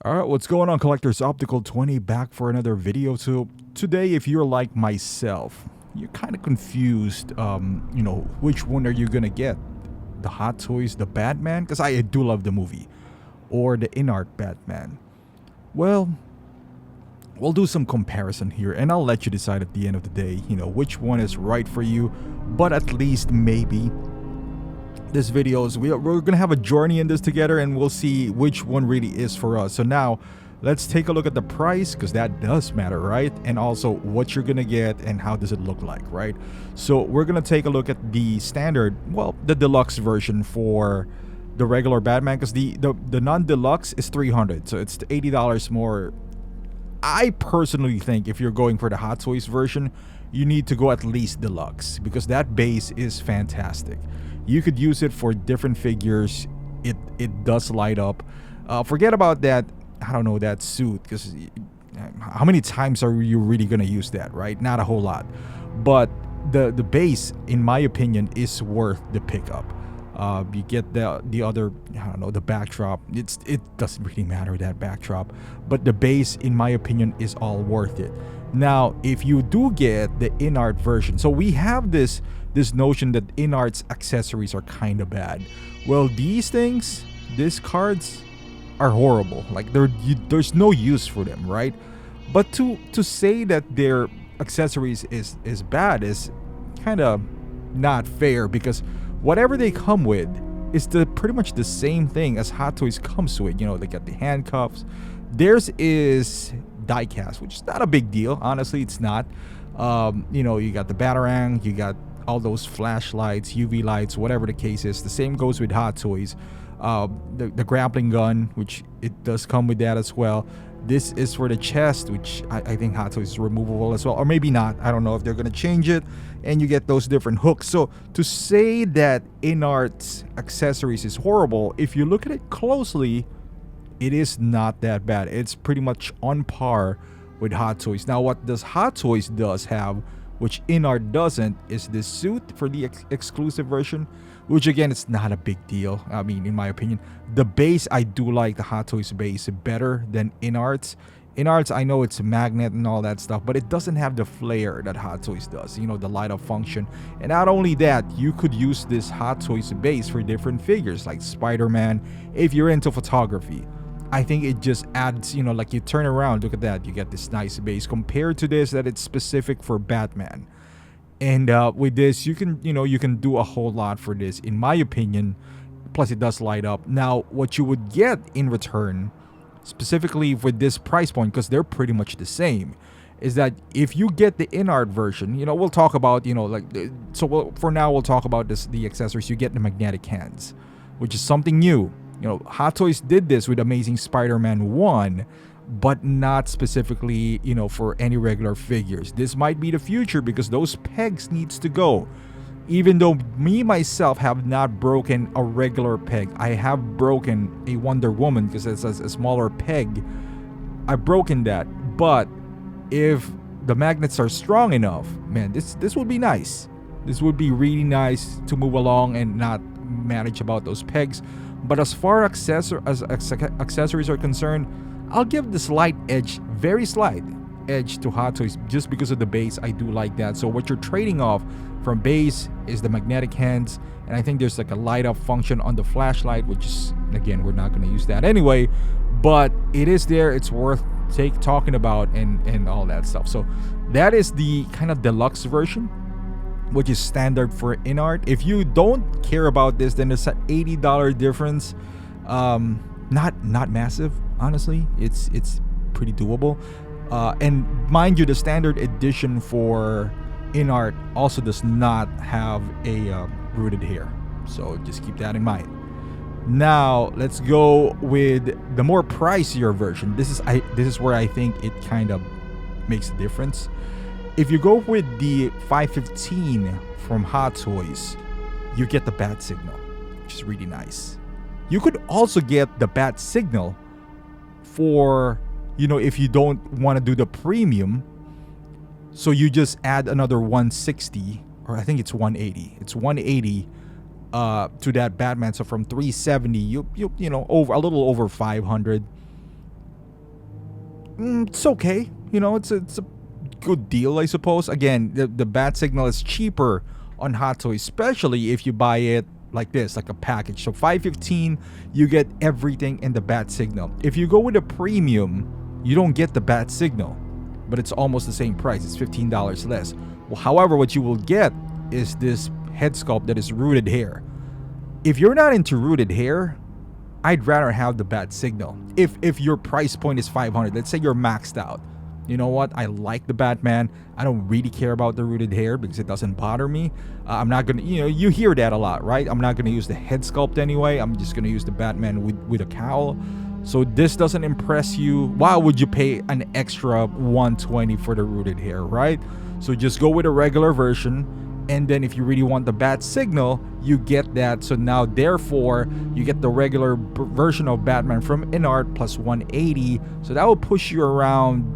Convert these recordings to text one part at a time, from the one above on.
Alright, what's going on, collectors? Optical 20 back for another video. So today, if you're like myself, you're kind of confused, which one are you gonna get? The Hot Toys, the Batman? Because I do love the movie. Or the Inart Batman. Well, we'll do some comparison here, and I'll let you decide at the end of the day, which one is right for you. But at least maybe this video is we're gonna have a journey in this together, and we'll see which one really is for us. So now let's take a look at the price, because that does matter, right? And also what you're gonna get and how does it look like, right? So we're gonna take a look at the standard, well, the deluxe version for the regular Batman, because the non-deluxe is $300, so it's $80 more. I personally think if you're going for the Hot Toys version, you need to go at least deluxe, because that base is fantastic. You could use it for different figures. It does light up. Forget about that, I don't know, that suit, because how many times are you really gonna use that, right? Not a whole lot. But the base, in my opinion, is worth the pickup. You get the other, I don't know, the backdrop. It doesn't really matter, that backdrop, but the base, in my opinion, is all worth it. Now, if you do get the Inart version, so we have this notion that Inart's accessories are kind of bad. Well, these cards are horrible. Like there's no use for them, right? But to say that their accessories is bad is kind of not fair, because whatever they come with is pretty much the same thing as Hot Toys comes with. They got the handcuffs. Theirs is die-cast, which is not a big deal. Honestly, it's not. You got the Batarang, you got all those flashlights, UV lights, whatever the case is. The same goes with Hot Toys. The grappling gun, which it does come with that as well. This is for the chest, which I think Hot Toys is removable as well, or maybe not. I don't know if they're gonna change it. And you get those different hooks. So to say that Inart's accessories is horrible, if you look at it closely, it is not that bad. It's pretty much on par with Hot Toys. Now, what does Hot Toys does have, which Inart doesn't, is this suit for the exclusive version, which again, it's not a big deal. I mean, in my opinion, the base, I do like the Hot Toys base better than Inart's. Inart's, I know it's a magnet and all that stuff, but it doesn't have the flair that Hot Toys does, the light up function. And not only that, you could use this Hot Toys base for different figures like Spider-Man if you're into photography. I think it just adds, like you turn around, look at that, you get this nice base compared to this that it's specific for Batman. And with this, you can do a whole lot for this, in my opinion. Plus, it does light up. Now, what you would get in return, specifically with this price point, because they're pretty much the same, is that if you get the Inart version, we'll talk about, for now, we'll talk about the accessories. You get the magnetic hands, which is something new. Hot Toys did this with Amazing Spider-Man 1, but not specifically, for any regular figures. This might be the future, because those pegs needs to go. Even though myself have not broken a regular peg, I have broken a Wonder Woman, because it's a smaller peg. I've broken that. But if the magnets are strong enough, man, this would be nice. This would be really nice to move along and not manage about those pegs. But as far as accessories are concerned, I'll give the slight edge, very slight edge, to Hot Toys, just because of the base. I do like that. So what you're trading off from base is the magnetic hands, and I think there's like a light up function on the flashlight, which is, again, we're not going to use that anyway, but it is there. It's worth talking about and all that stuff. So that is the kind of deluxe version, which is standard for Inart. If you don't care about this, then it's an $80 difference. Not massive, honestly. It's pretty doable. And mind you, the standard edition for Inart also does not have a rooted hair, so just keep that in mind. Now let's go with the more pricier version. This is where I think it kind of makes a difference. If you go with the 515 from Hot Toys, you get the bat signal, which is really nice. You could also get the bat signal for, if you don't want to do the premium. So you just add another 160, or I think it's 180. It's 180 to that Batman. So from 370, you know, over a little over 500. It's okay. You know, it's a good deal, I suppose. Again, the bat signal is cheaper on Hot Toys, especially if you buy it like this, like a package. So $5.15, you get everything in the bat signal. If you go with a premium, you don't get the bat signal, but it's almost the same price. It's $15 less. Well, however, what you will get is this head sculpt that is rooted hair. If you're not into rooted hair, I'd rather have the bat signal. If your price point is $500, let's say you're maxed out. You know what? I like the Batman. I don't really care about the rooted hair because it doesn't bother me. I'm not gonna, you hear that a lot, right? I'm not gonna use the head sculpt anyway. I'm just gonna use the Batman with a cowl. So this doesn't impress you. Why would you pay an extra $120 for the rooted hair, right? So just go with a regular version. And then if you really want the bat signal, you get that. So now, therefore, you get the regular version of Batman from Inart plus $180. So that will push you around,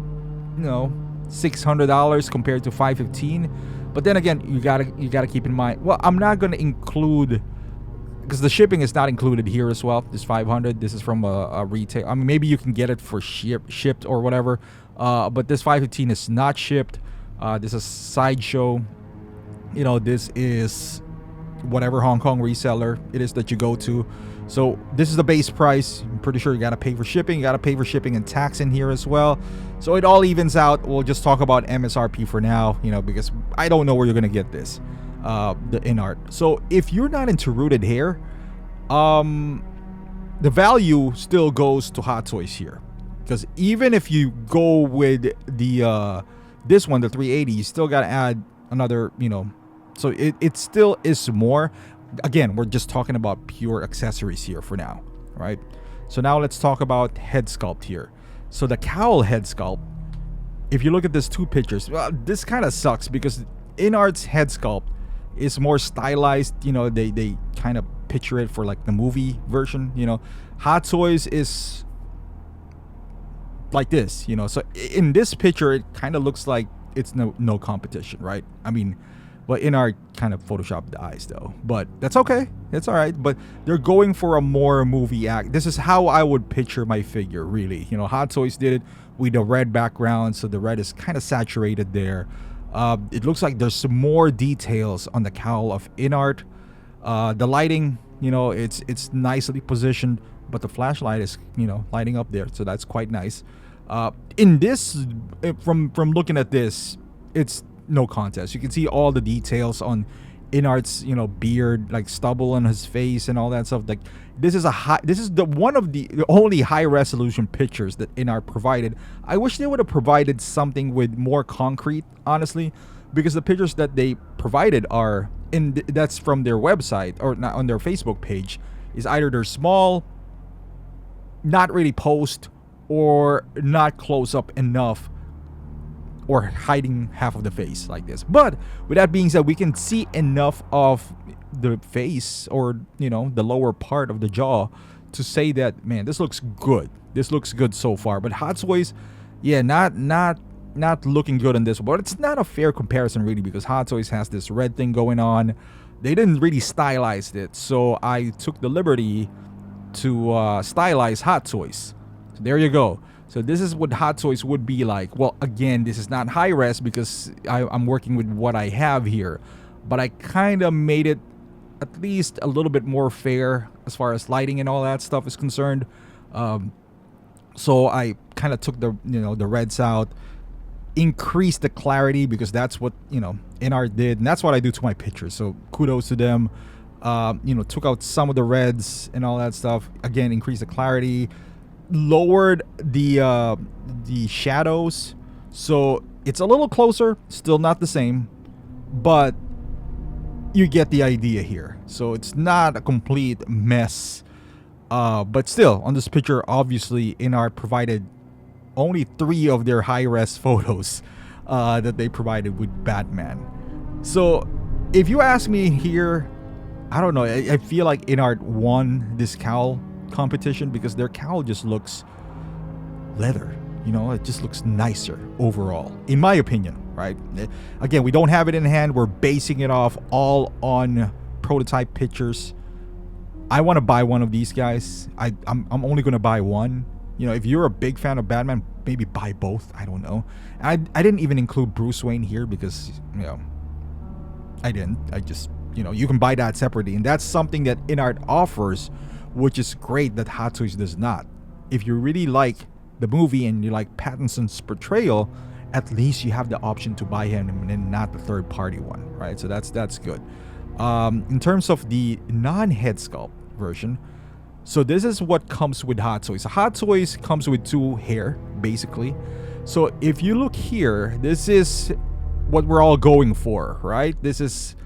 $600 compared to $515. But then again, you gotta keep in mind. Well, I'm not gonna include, because the shipping is not included here as well. This $500. This is from a retail. I mean, maybe you can get it for shipped or whatever. But this $515 is not shipped. This is Sideshow. This is whatever Hong Kong reseller it is that you go to. So this is the base price. I'm pretty sure you got to pay for shipping. You got to pay for shipping and tax in here as well. So it all evens out. We'll just talk about MSRP for now, because I don't know where you're going to get this, the Inart. So if you're not into rooted hair, the value still goes to Hot Toys here. Because even if you go with the this one, the 380, you still got to add another, so it still is more. Again, we're just talking about pure accessories here for now, right? So now let's talk about head sculpt here. So the cowl head sculpt, if you look at these two pictures, well, this kind of sucks because Inart's head sculpt is more stylized. They kind of picture it for like the movie version. Hot Toys is like this. So in this picture, it kind of looks like it's no competition, right? I mean, but Inart kind of photoshopped the eyes though, but that's okay. It's all right. But they're going for a more movie act. This is how I would picture my figure, really. Hot Toys did it with a red background, so the red is kind of saturated there. It looks like there's some more details on the cowl of Inart. The lighting, it's nicely positioned, but the flashlight is, lighting up there, so that's quite nice. In this, from looking at this, it's no contest. You can see all the details on Inart's, beard, like stubble on his face and all that stuff. Like this is one of the only high resolution pictures that Inart provided. I wish they would have provided something with more concrete, honestly, because the pictures that they provided are that's from their website or not on their Facebook page, is either they're small, not really posed, or not close up enough, or hiding half of the face like this. But with that being said, we can see enough of the face, or the lower part of the jaw, to say that, man, this looks good. This looks good so far. But Hot Toys, yeah, not looking good on this. But it's not a fair comparison really, because Hot Toys has this red thing going on. They didn't really stylize it, so I took the liberty to stylize Hot Toys. So there you go. So this is what Hot Toys would be like. Well, again, this is not high res because I'm working with what I have here, but I kind of made it at least a little bit more fair as far as lighting and all that stuff is concerned. So I kind of took the the reds out, increased the clarity, because that's what Inart did, and that's what I do to my pictures. So kudos to them. Took out some of the reds and all that stuff. Again, increased the clarity, lowered the shadows, so it's a little closer. Still not the same, but you get the idea here. So it's not a complete mess, but still, on this picture, obviously Inart provided only 3 of their high-res photos that they provided with Batman. So if you ask me here, I don't know, I feel like Inart won this cowl competition because their cowl just looks leather. It just looks nicer overall, in my opinion, right? Again, we don't have it in hand. We're basing it off all on prototype pictures. I want to buy one of these guys. I'm only going to buy one You know, if you're a big fan of Batman, maybe buy both. I don't know. I didn't even include Bruce Wayne here because, you know, I didn't. I just, you know, you can buy that separately. And that's something that Inart offers, which is great that Hot Toys does not. If you really like the movie and you like Pattinson's portrayal, at least you have the option to buy him and not the third party one, right? So that's good. In terms of the non-head sculpt version, so this is what comes with Hot Toys. Hot Toys comes with two hair, basically. So if you look here, this is what we're all going for, right? This is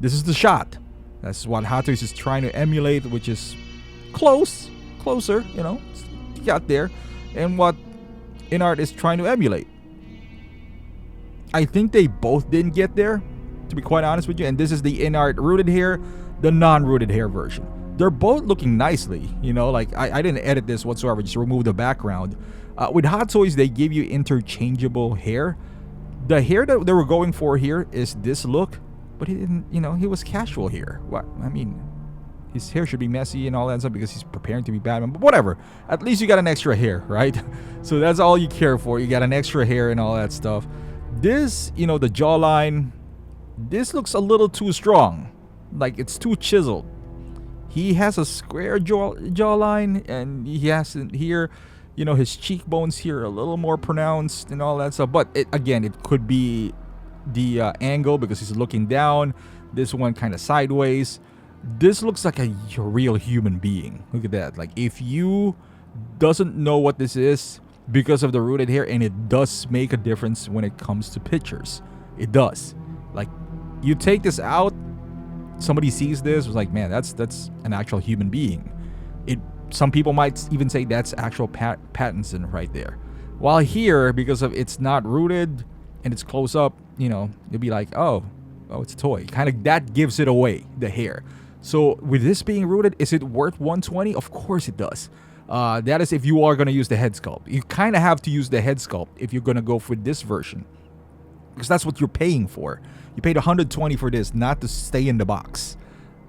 the shot. That's what Hot Toys is trying to emulate, which is closer, you know, got there, and what Inart is trying to emulate. I think they both didn't get there, to be quite honest with you. And this is the Inart rooted hair, the non-rooted hair version. They're both looking nicely, you know, like I didn't edit this whatsoever, just remove the background. With Hot Toys, they give you interchangeable hair. The hair that they were going for here is this look, but he didn't, you know, he was casual here. What? I mean, his hair should be messy and all that stuff because he's preparing to be Batman, but whatever. At least you got an extra hair, right? So that's all you care for. You got an extra hair and all that stuff. This, you know, the jawline, this looks a little too strong. Like it's too chiseled. He has a square jawline, and he has here, you know, his cheekbones here are a little more pronounced and all that stuff. But again, it could be the angle because he's looking down. This one kind of sideways. This looks like a real human being. Look at that. Like if you doesn't know what this is because of the rooted hair, and it does make a difference when it comes to pictures. It does. Like you take this out, somebody sees this, was like, man, that's an actual human being. Some people might even say that's actual Pattinson right there. While here, because of it's not rooted and it's close up, you know, you'll be like, oh, it's a toy. Kind of that gives it away, the hair. So with this being rooted, is it worth $120? Of course it does. That is if you are going to use the head sculpt. You kind of have to use the head sculpt if you're going to go for this version, because that's what you're paying for. You paid $120 for this, not to stay in the box.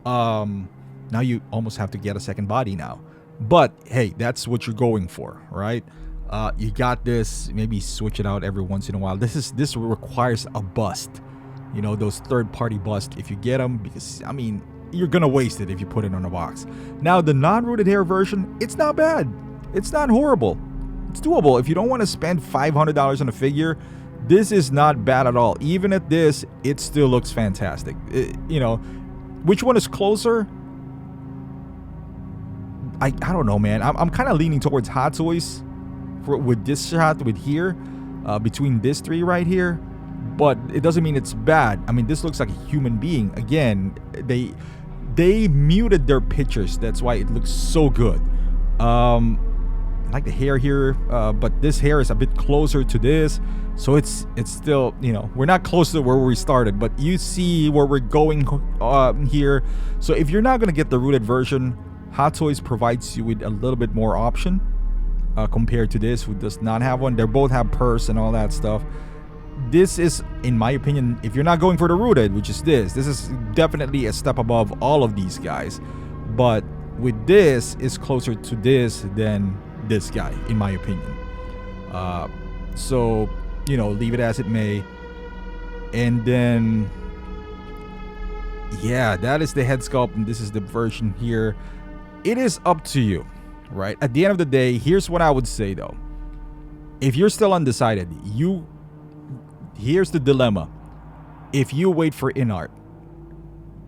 Now you almost have to get a second body now. But hey, that's what you're going for, right? You got this. Maybe switch it out every once in a while. This requires a bust. You know, those third-party busts if you get them, because I mean, you're gonna waste it if you put it on a box. Now the non-rooted hair version, it's not bad. It's not horrible. It's doable. If you don't want to spend $500 on a figure, this is not bad at all. Even at this, it still looks fantastic. You know, which one is closer? I don't know, man. I'm kind of leaning towards Hot Toys with this shot with here, between this three right here. But it doesn't mean it's bad. I mean, this looks like a human being. Again, they muted their pictures. That's why it looks so good. I like the hair here, but this hair is a bit closer to this. So it's still, you know, we're not close to where we started, but you see where we're going here. So if you're not going to get the rooted version, Hot Toys provides you with a little bit more option compared to this, who does not have one. They both have purse and all that stuff. This is, in my opinion, if you're not going for the rooted, which is this is definitely a step above all of these guys. But with this, it's closer to this than this guy, in my opinion. So, you know, leave it as it may. And then, yeah, that is the head sculpt, and this is the version here. It is up to you, right? At the end of the day, here's what I would say, though. If you're still undecided, here's the dilemma. If you wait for Inart,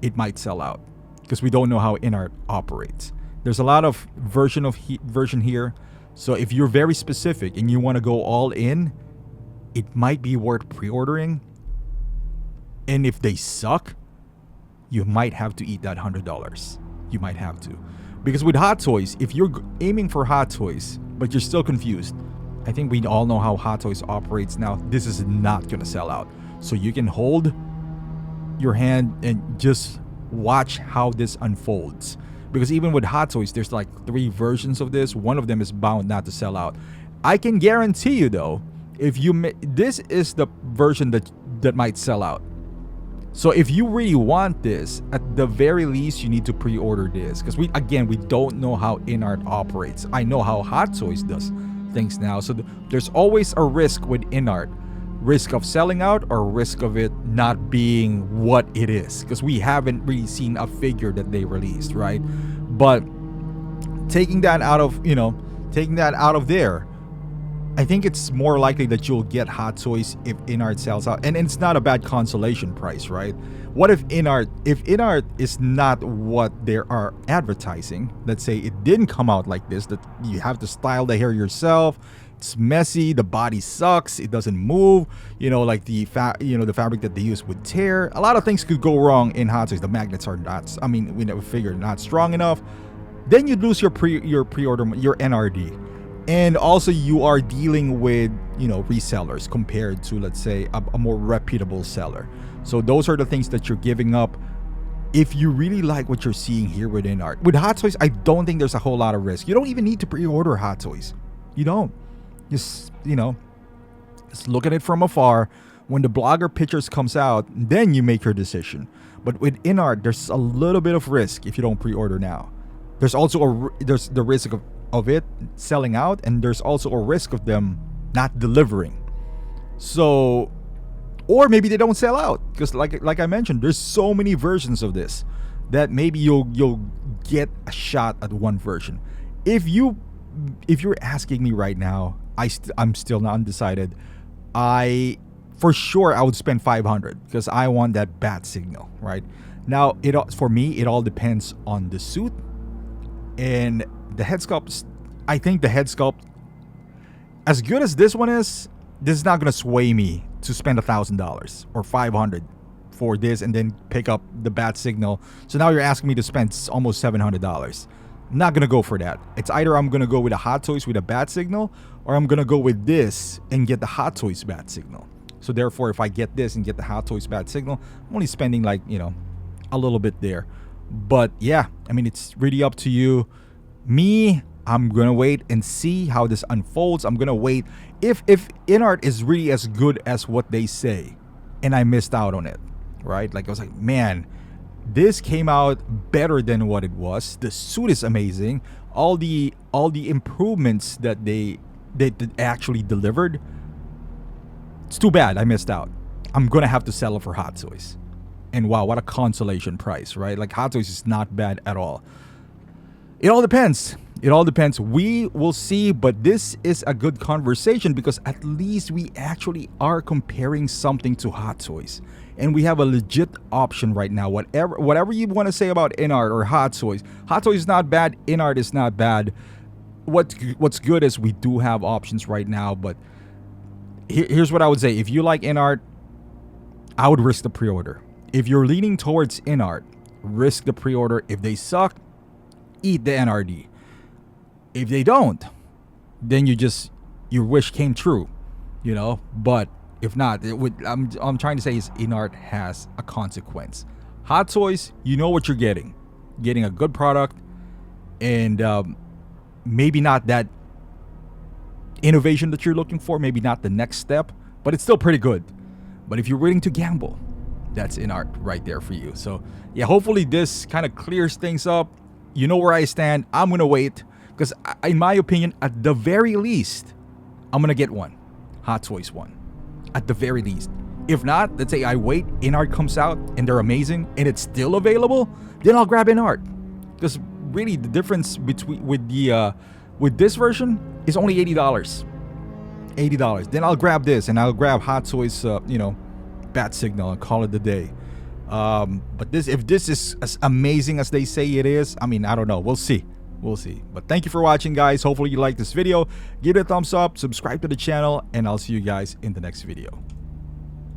it might sell out because we don't know how Inart operates. There's a lot of version here. So if you're very specific and you want to go all in, it might be worth pre-ordering. And if they suck, you might have to eat that $100. You might have to. Because with Hot Toys, if you're aiming for Hot Toys, but you're still confused, I think we all know how Hot Toys operates now. This is not going to sell out. So you can hold your hand and just watch how this unfolds. Because even with Hot Toys, there's like 3 versions of this. One of them is bound not to sell out. I can guarantee you, though, if you this is the version that might sell out. So if you really want this, at the very least, you need to pre-order this, because we don't know how Inart operates. I know how Hot Toys does things now. So there's always a risk with Inart. Risk of selling out or risk of it not being what it is, because we haven't really seen a figure that they released, right? But taking that out of there, I think it's more likely that you'll get Hot Toys if Inart sells out, and it's not a bad consolation price, right? What if Inart is not what they are advertising? Let's say it didn't come out like this, that you have to style the hair yourself. It's messy, the body sucks, it doesn't move, like the fabric that they use would tear. A lot of things could go wrong in Hot Toys. The magnets are not, we never figured, not strong enough. Then you'd lose your pre-order, your NRD. And also you are dealing with, resellers compared to, let's say, a more reputable seller. So those are the things that you're giving up if you really like what you're seeing here with Inart. With Hot Toys, I don't think there's a whole lot of risk. You don't even need to pre-order Hot Toys. You don't. Just look at it from afar. When the blogger pictures comes out, then you make your decision. But with Inart, there's a little bit of risk if you don't pre-order now. There's also there's the risk of it selling out, and there's also a risk of them not delivering. So, or maybe they don't sell out, because like I mentioned, there's so many versions of this that maybe you'll get a shot at one version. If you're asking me right now, I'm still not undecided. For sure I would spend $500 because I want that bat signal, right? Now for me it all depends on the suit and the head sculpt. I think the head sculpt, as good as this one is, this is not gonna sway me to spend $1,000 or $500 for this and then pick up the bat signal. So now you're asking me to spend almost $700. I'm not gonna go for that. It's either I'm gonna go with a Hot Toys with a bat signal, or I'm gonna go with this and get the Hot Toys bat signal. So therefore, if I get this and get the Hot Toys bat signal, I'm only spending like, a little bit there. But yeah, it's really up to you. Me, I'm gonna wait and see how this unfolds. I'm gonna wait. If Inart is really as good as what they say, and I missed out on it, right? Like I was like, man, this came out better than what it was. The suit is amazing. All the improvements that they actually delivered. It's too bad I missed out. I'm gonna have to settle for Hot Toys. And wow, what a consolation price, right? Like Hot Toys is not bad at all. It all depends. We will see, but this is a good conversation because at least we actually are comparing something to Hot Toys. And we have a legit option right now. Whatever you want to say about Inart or Hot Toys is not bad. Inart is not bad. What's good is we do have options right now. But here's what I would say: if you like Inart, I would risk the pre-order. If you're leaning towards Inart, risk the pre-order. If they suck, eat the NRD. If they don't, then your wish came true, But if not, I'm trying to say is Inart has a consequence. Hot Toys, you know what you're getting a good product, and maybe not that innovation that you're looking for, maybe not the next step, but it's still pretty good. But if you're willing to gamble, that's Inart right there for you. So yeah, hopefully this kind of clears things up. You know where I stand. I'm gonna wait because in my opinion, at the very least, I'm gonna get one Hot Toys one. At the very least. If not, let's say I wait, Inart comes out and they're amazing and it's still available, then I'll grab Inart. Because really the difference with this version is only $80. Then I'll grab this and I'll grab Hot Toys bat signal and call it the day. But if this is as amazing as they say it is, I don't know. We'll see. But thank you for watching, guys. Hopefully you like this video. Give it a thumbs up, subscribe to the channel, and I'll see you guys in the next video.